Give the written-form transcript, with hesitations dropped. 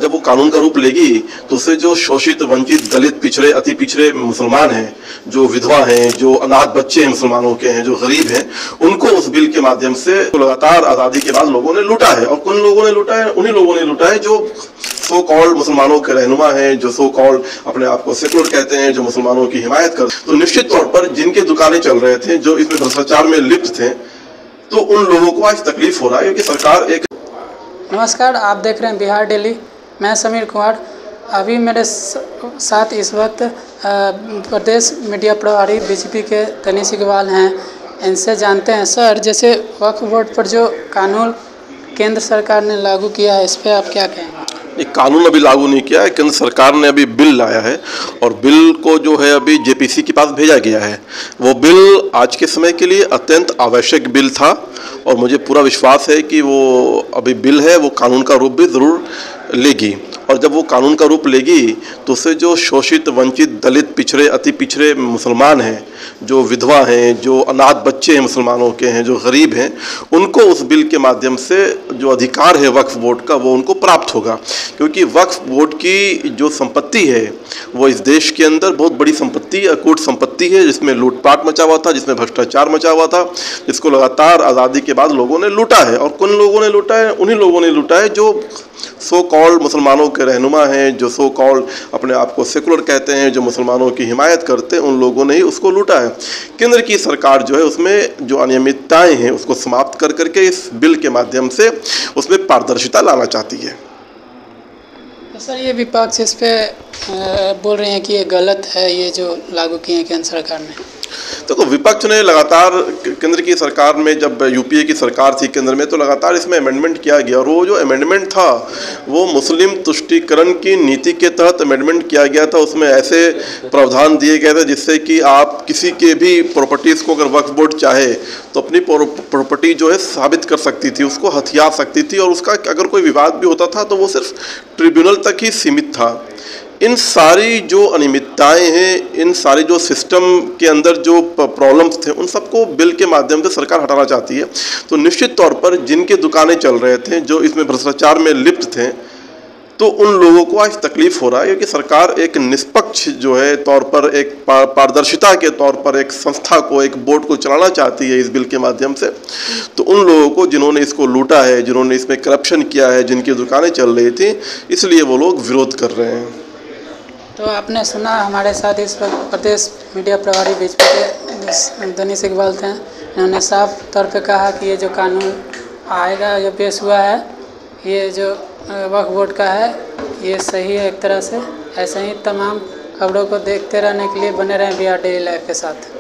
जब वो कानून का रूप लेगी तो उससे जो शोषित, वंचित, दलित, पिछड़े, अति पिछड़े मुसलमान हैं, जो विधवा हैं, जो अनाथ बच्चे हैं मुसलमानों के हैं, जो गरीब हैं, उनको उस बिल के माध्यम से लगातार आज़ादी के बाद लोगों ने लूटा है। और कौन लोगों ने लूटा है? उन्हीं लोगों ने लूटा है जो सो कॉल्ड मुसलमानों के रहनुमा हैं, जो सो कॉल्ड अपने आप को सेकुलर कहते हैं, जो मुसलमानों की हिमायत कर। तो निश्चित तौर पर जिनके दुकानें चल रहे थे, जो इसमें भ्रष्टाचार में लिप्त थे, तो उन लोगों को आज तकलीफ हो रहा है क्योंकि सरकार एक। नमस्कार, आप देख रहे हैं बिहार डेली। मैं समीर कुमार। अभी मेरे साथ इस वक्त प्रदेश मीडिया प्रभारी बीजेपी के तनीश इकबाल हैं। इनसे जानते हैं, सर, जैसे वक्फ बोर्ड पर जो कानून केंद्र सरकार ने लागू किया है, इस पर आप क्या कहेंगे? ये कानून अभी लागू नहीं किया है, केंद्र सरकार ने अभी बिल लाया है और बिल को जो है अभी जेपीसी के पास भेजा गया है। वो बिल आज के समय के लिए अत्यंत आवश्यक बिल था और मुझे पूरा विश्वास है कि वो अभी बिल है वो कानून का रूप भी ज़रूर लेगी। और जब वो कानून का रूप लेगी तो उससे जो शोषित, वंचित, दलित, पिछड़े, अति पिछड़े मुसलमान हैं, जो विधवा हैं, जो अनाथ बच्चे हैं मुसलमानों के हैं, जो गरीब हैं, उनको उस बिल के माध्यम से जो अधिकार है वक्फ बोर्ड का वो उनको प्राप्त होगा। क्योंकि वक्फ बोर्ड की जो संपत्ति है वो इस देश के अंदर बहुत बड़ी संपत्ति, अकूट संपत्ति है, जिसमें लूटपाट मचा हुआ था, जिसमें भ्रष्टाचार मचा हुआ था, जिसको लगातार आज़ादी के बाद लोगों ने लूटा है। और कौन लोगों ने लूटा है? उन्हीं लोगों ने लूटा है जो सो कॉल्ड मुसलमानों के रहनुमा हैं, जो सो कॉल्ड अपने आप को सेकुलर कहते हैं, जो मुसलमानों की हिमायत करते हैं, उन लोगों ने ही उसको लूटा है। केंद्र की सरकार जो है उसमें जो अनियमितताएं हैं उसको समाप्त कर करके इस बिल के माध्यम से उसमें पारदर्शिता लाना चाहती है। तो सर, ये विपक्ष इस पे बोल रहे हैं कि ये गलत है, ये जो लागू किए हैं केंद्र सरकार ने। तो विपक्ष ने लगातार केंद्र की सरकार में, जब यूपीए की सरकार थी केंद्र में, तो लगातार इसमें अमेंडमेंट किया गया और वो जो अमेंडमेंट था वो मुस्लिम तुष्टीकरण की नीति के तहत अमेंडमेंट किया गया था। उसमें ऐसे प्रावधान दिए गए थे जिससे कि आप किसी के भी प्रॉपर्टीज़ को अगर वक्फ बोर्ड चाहे तो अपनी प्रॉपर्टी जो है साबित कर सकती थी, उसको हथिया सकती थी और उसका अगर कोई विवाद भी होता था तो वो सिर्फ ट्रिब्यूनल तक ही सीमित था। इन सारी जो अनियमितताएं हैं, इन सारे जो सिस्टम के अंदर जो प्रॉब्लम्स थे, उन सबको बिल के माध्यम से सरकार हटाना चाहती है। तो निश्चित तौर पर जिनके दुकानें चल रहे थे, जो इसमें भ्रष्टाचार में लिप्त थे, तो उन लोगों को आज तकलीफ हो रहा है क्योंकि सरकार एक निष्पक्ष जो है तौर पर, एक पारदर्शिता के तौर पर एक संस्था को, एक बोर्ड को चलाना चाहती है इस बिल के माध्यम से। तो उन लोगों को जिन्होंने इसको लूटा है, जिन्होंने इसमें करप्शन किया है, जिनकी दुकानें चल रही थी, इसलिए वो लोग विरोध कर रहे हैं। तो आपने सुना, हमारे साथ इस वक्त प्रदेश मीडिया प्रभारी बीजेपी के तनीश इकबाल थे। इन्होंने साफ तौर पे कहा कि ये जो कानून आएगा, जो पेश हुआ है, ये जो वक्फ बोर्ड का है, ये सही है एक तरह से। ऐसे ही तमाम खबरों को देखते रहने के लिए बने रहें बिहार डेली लाइव के साथ।